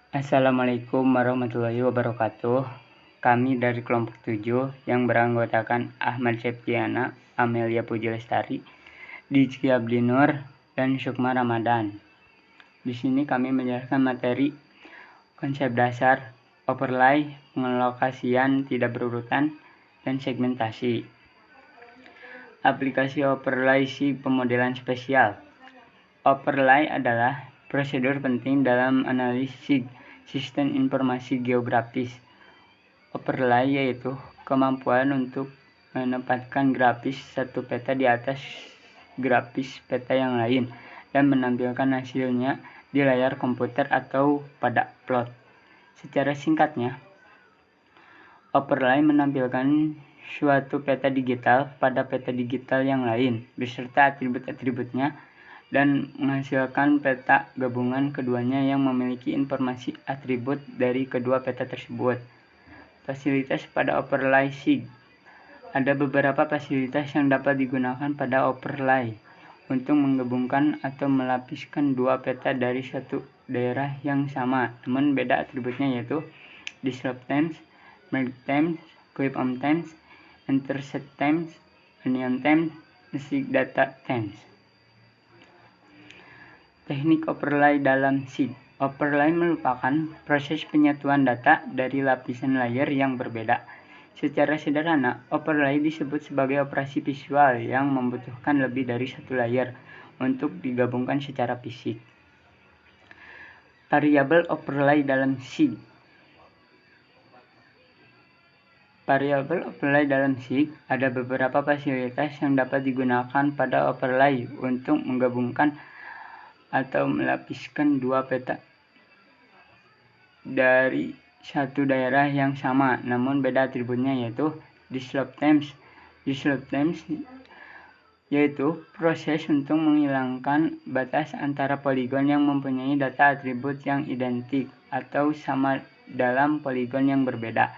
Assalamualaikum warahmatullahi wabarakatuh. Kami dari kelompok 7 yang beranggotakan Ahmad Septiana, Amelia Puji Lestari, Dizki Abdi Nur, dan Sukma Ramadan. Di sini kami menjelaskan materi konsep dasar, overlay, pengelokasian tidak berurutan, dan segmentasi. Aplikasi overlay si pemodelan spesial. Overlay adalah prosedur penting dalam analisis sistem informasi geografis. Overlay yaitu kemampuan untuk menempatkan grafis satu peta di atas grafis peta yang lain dan menampilkan hasilnya di layar komputer atau pada plot. Secara singkatnya, overlay menampilkan suatu peta digital pada peta digital yang lain beserta atribut-atributnya dan menghasilkan peta gabungan keduanya yang memiliki informasi atribut dari kedua peta tersebut. Fasilitas pada overlay SIG. Ada beberapa fasilitas yang dapat digunakan pada overlay untuk menggabungkan atau melapiskan dua peta dari satu daerah yang sama namun beda atributnya, yaitu disrupt times, merge times, clip on times, intercept times, onion times, SIG data times. Teknik overlay dalam SIG. Overlay merupakan proses penyatuan data dari lapisan layer yang berbeda. Secara sederhana, overlay disebut sebagai operasi visual yang membutuhkan lebih dari satu layer untuk digabungkan secara fisik. Variabel overlay dalam SIG. Variabel overlay dalam SIG ada beberapa fasilitas yang dapat digunakan pada overlay untuk menggabungkan atau melapiskan dua peta dari satu daerah yang sama namun beda atributnya, yaitu disrupt times. Disrupt times yaitu proses untuk menghilangkan batas antara poligon yang mempunyai data atribut yang identik atau sama dalam poligon yang berbeda.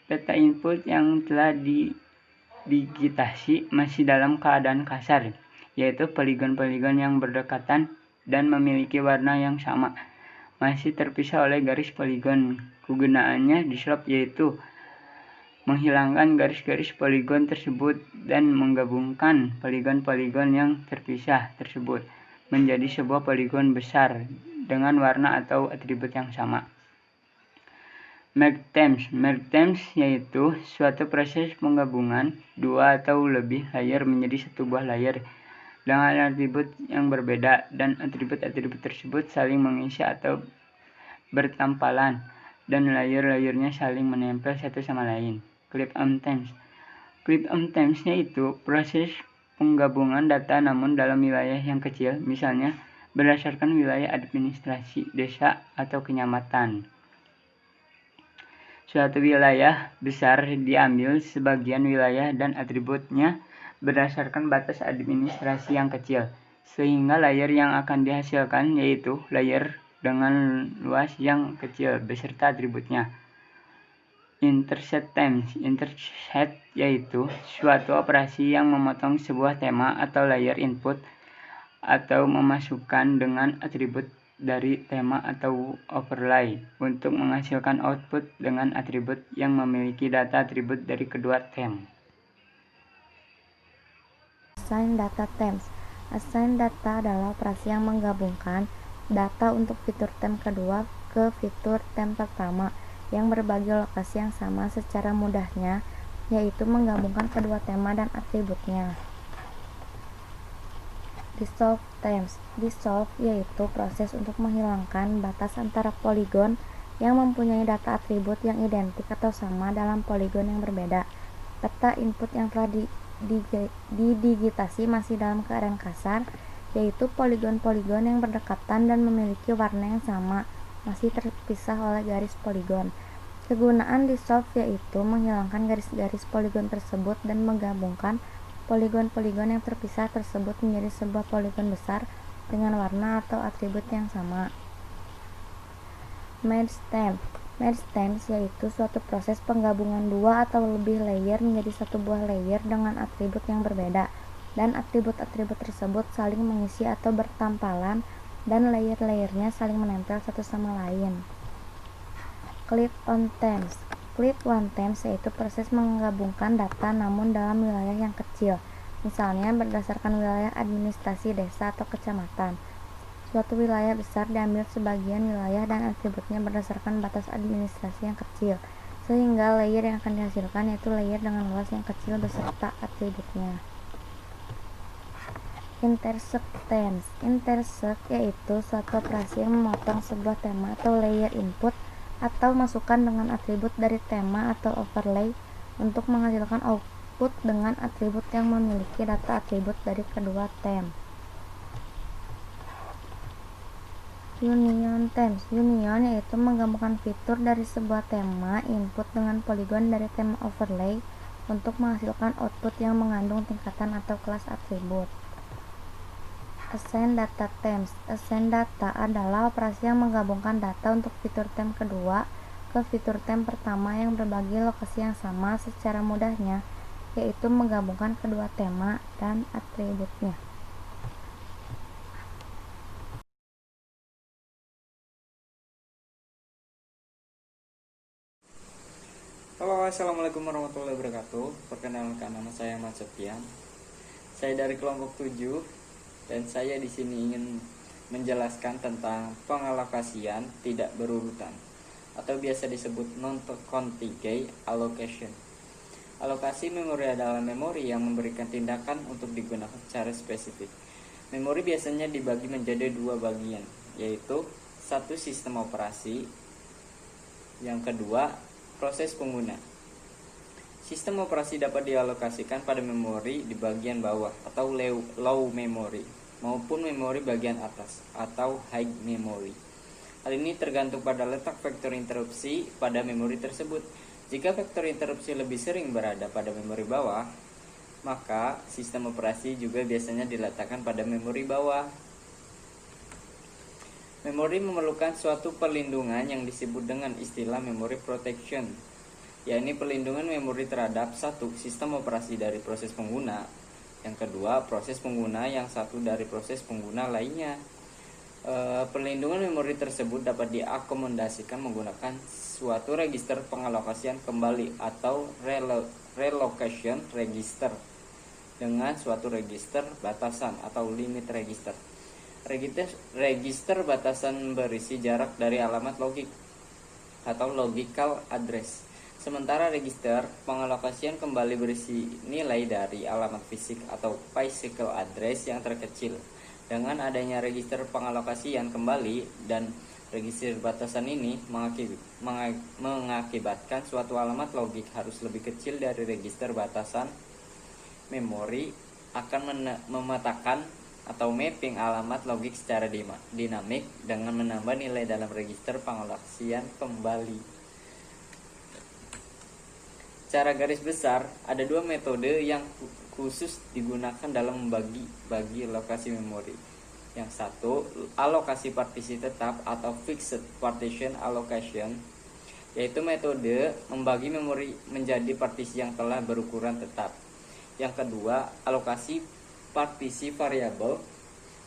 Peta input yang telah didigitasi masih dalam keadaan kasar, yaitu poligon-poligon yang berdekatan dan memiliki warna yang sama, masih terpisah oleh garis poligon. Kegunaannya disrupt yaitu menghilangkan garis-garis poligon tersebut dan menggabungkan poligon-poligon yang terpisah tersebut menjadi sebuah poligon besar dengan warna atau atribut yang sama. Merge times. Merge times yaitu suatu proses penggabungan dua atau lebih layer menjadi satu buah layer dengan atribut yang berbeda dan atribut-atribut tersebut saling mengisi atau bertampalan dan layer-layernya saling menempel satu sama lain. Clip on times. Clip on times yaitu proses penggabungan data namun dalam wilayah yang kecil, misalnya berdasarkan wilayah administrasi desa atau kecamatan. Suatu wilayah besar diambil sebagian wilayah dan atributnya berdasarkan batas administrasi yang kecil, sehingga layer yang akan dihasilkan yaitu layer dengan luas yang kecil beserta atributnya. Intercept times. Intercept yaitu suatu operasi yang memotong sebuah tema atau layer input atau memasukkan dengan atribut dari tema atau overlay untuk menghasilkan output dengan atribut yang memiliki data atribut dari kedua tem. Assign data times. Assign data adalah operasi yang menggabungkan data untuk fitur tem kedua ke fitur tem pertama yang berbagi lokasi yang sama secara mudahnya, yaitu menggabungkan kedua tema dan atributnya. Dissolve times. Dissolve yaitu proses untuk menghilangkan batas antara poligon yang mempunyai data atribut yang identik atau sama dalam poligon yang berbeda. Peta input yang telah didigitasi masih dalam keadaan kasar, yaitu poligon-poligon yang berdekatan dan memiliki warna yang sama, masih terpisah oleh garis poligon. Kegunaan dissolve yaitu menghilangkan garis-garis poligon tersebut dan menggabungkan poligon-poligon yang terpisah tersebut menjadi sebuah poligon besar dengan warna atau atribut yang sama. Merge times. Merge times yaitu suatu proses penggabungan dua atau lebih layer menjadi satu buah layer dengan atribut yang berbeda, dan atribut-atribut tersebut saling mengisi atau bertampalan dan layer-layernya saling menempel satu sama lain. Click-on-Temps. Click-on-Temps yaitu proses menggabungkan data namun dalam wilayah yang kecil, misalnya berdasarkan wilayah administrasi desa atau kecamatan. Suatu wilayah besar diambil sebagian wilayah dan atributnya berdasarkan batas administrasi yang kecil, sehingga layer yang akan dihasilkan yaitu layer dengan luas yang kecil beserta atributnya. Intersect Temps. Intersect yaitu suatu operasi yang memotong sebuah tema atau layer input atau masukan dengan atribut dari tema atau overlay untuk menghasilkan output dengan atribut yang memiliki data atribut dari kedua tem. Union Temps. Union yaitu menggabungkan fitur dari sebuah tema input dengan poligon dari tema overlay untuk menghasilkan output yang mengandung tingkatan atau kelas atribut. Assign Data Temps. Assign Data adalah operasi yang menggabungkan data untuk fitur tem kedua ke fitur tem pertama yang berbagi lokasi yang sama. Secara mudahnya yaitu menggabungkan kedua tema dan atributnya. Halo, assalamualaikum warahmatullahi wabarakatuh. Perkenalkan, nama saya Ahmad Septian. Saya dari kelompok 7 dan saya di sini ingin menjelaskan tentang pengalokasian tidak berurutan atau biasa disebut non-contigate allocation. Alokasi memori adalah memori yang memberikan tindakan untuk digunakan secara spesifik. Memori biasanya dibagi menjadi dua bagian, yaitu satu sistem operasi, yang kedua proses pengguna. Sistem operasi dapat dialokasikan pada memori di bagian bawah atau low memory maupun memori bagian atas atau high memory. Hal ini tergantung pada letak vektor interupsi pada memori tersebut. Jika vektor interupsi lebih sering berada pada memori bawah, maka sistem operasi juga biasanya diletakkan pada memori bawah. Memori memerlukan suatu perlindungan yang disebut dengan istilah memory protection, yakni perlindungan memori terhadap satu sistem operasi dari proses pengguna, yang kedua proses pengguna yang satu dari proses pengguna lainnya. Perlindungan memori tersebut dapat diakomodasikan menggunakan suatu register pengalokasian kembali atau relocation register dengan suatu register batasan atau limit register. Register batasan berisi jarak dari alamat logik atau logical address. Sementara register pengalokasian kembali berisi nilai dari alamat fisik atau physical address yang terkecil. Dengan adanya register pengalokasian kembali dan register batasan ini mengakibatkan suatu alamat logik harus lebih kecil dari register batasan memori akan memetakan atau mapping alamat logik secara dinamik dengan menambah nilai dalam register pengalokasian kembali. Secara garis besar, ada dua metode yang khusus digunakan dalam membagi lokasi memori. Yang satu, alokasi partisi tetap atau fixed partition allocation, yaitu metode membagi memori menjadi partisi yang telah berukuran tetap. Yang kedua, alokasi partisi variabel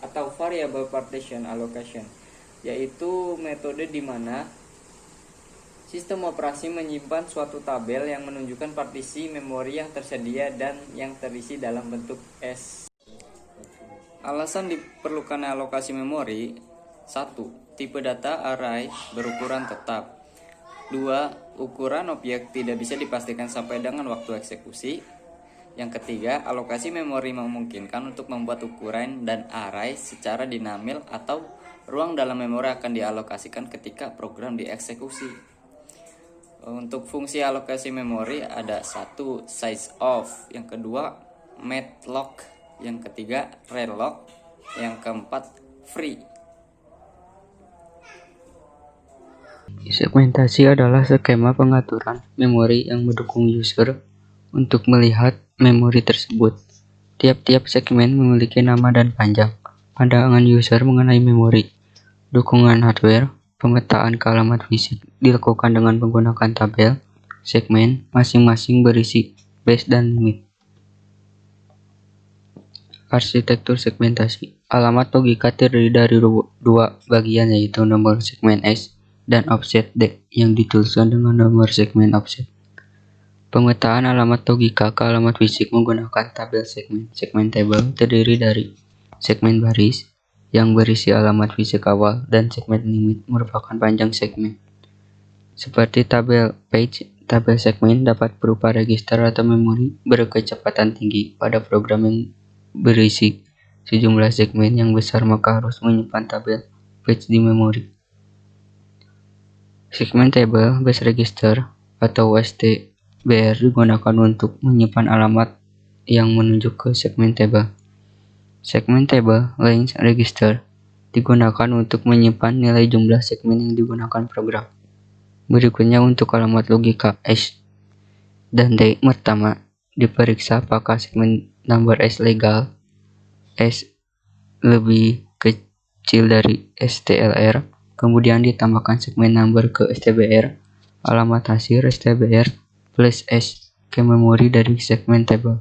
atau variable partition allocation, yaitu metode di mana sistem operasi menyimpan suatu tabel yang menunjukkan partisi memori yang tersedia dan yang terisi dalam bentuk S. Alasan diperlukan alokasi memori: 1. Tipe data array berukuran tetap. 2. Ukuran objek tidak bisa dipastikan sampai dengan waktu eksekusi. Yang ketiga, alokasi memori memungkinkan untuk membuat ukuran dan array secara dinamik atau ruang dalam memori akan dialokasikan ketika program dieksekusi. Untuk fungsi alokasi memori ada 1. Size of, yang kedua matlock, yang ketiga relock, yang keempat free. Segmentasi adalah skema pengaturan memori yang mendukung user untuk melihat memori tersebut. Tiap-tiap segmen memiliki nama dan pandangan user mengenai memori. Dukungan hardware. Pemetaan ke alamat fisik dilakukan dengan menggunakan tabel segmen, masing-masing berisi base dan limit. Arsitektur segmentasi. Alamat logika terdiri dari dua bagian, yaitu nomor segmen S dan offset D yang dituliskan dengan nomor segmen offset. Pemetaan alamat logika ke alamat fisik menggunakan tabel segmen. Segmen table terdiri dari segmen baris yang berisi alamat fisik awal dan segmen limit merupakan panjang segmen. Seperti tabel page, tabel segmen dapat berupa register atau memori berkecepatan tinggi. Pada program yang berisi sejumlah segmen yang besar, maka harus menyimpan tabel page di memori. Segmen table base register atau STBR digunakan untuk menyimpan alamat yang menunjuk ke segmen table. Segmen table length register digunakan untuk menyimpan nilai jumlah segmen yang digunakan program. Berikutnya untuk alamat logika S dan D. Pertama, diperiksa apakah segmen number S legal. S lebih kecil dari STLR, kemudian ditambahkan segmen number ke STBR, alamat hasil STBR plus S ke memori dari segmen table.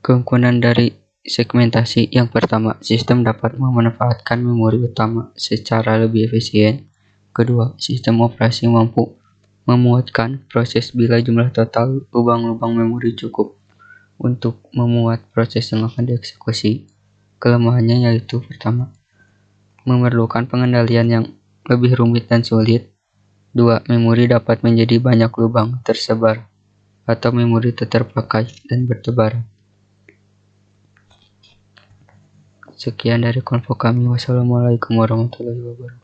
Keunggulan dari segmentasi yang pertama, sistem dapat memanfaatkan memori utama secara lebih efisien. Kedua, sistem operasi mampu memuatkan proses bila jumlah total lubang-lubang memori cukup untuk memuat proses yang akan dieksekusi. Kelemahannya yaitu pertama, memerlukan pengendalian yang lebih rumit dan sulit. Dua, memori dapat menjadi banyak lubang tersebar atau memori tak terpakai dan bertebaran. Sekian dari kelompok kami. Wassalamualaikum warahmatullahi wabarakatuh.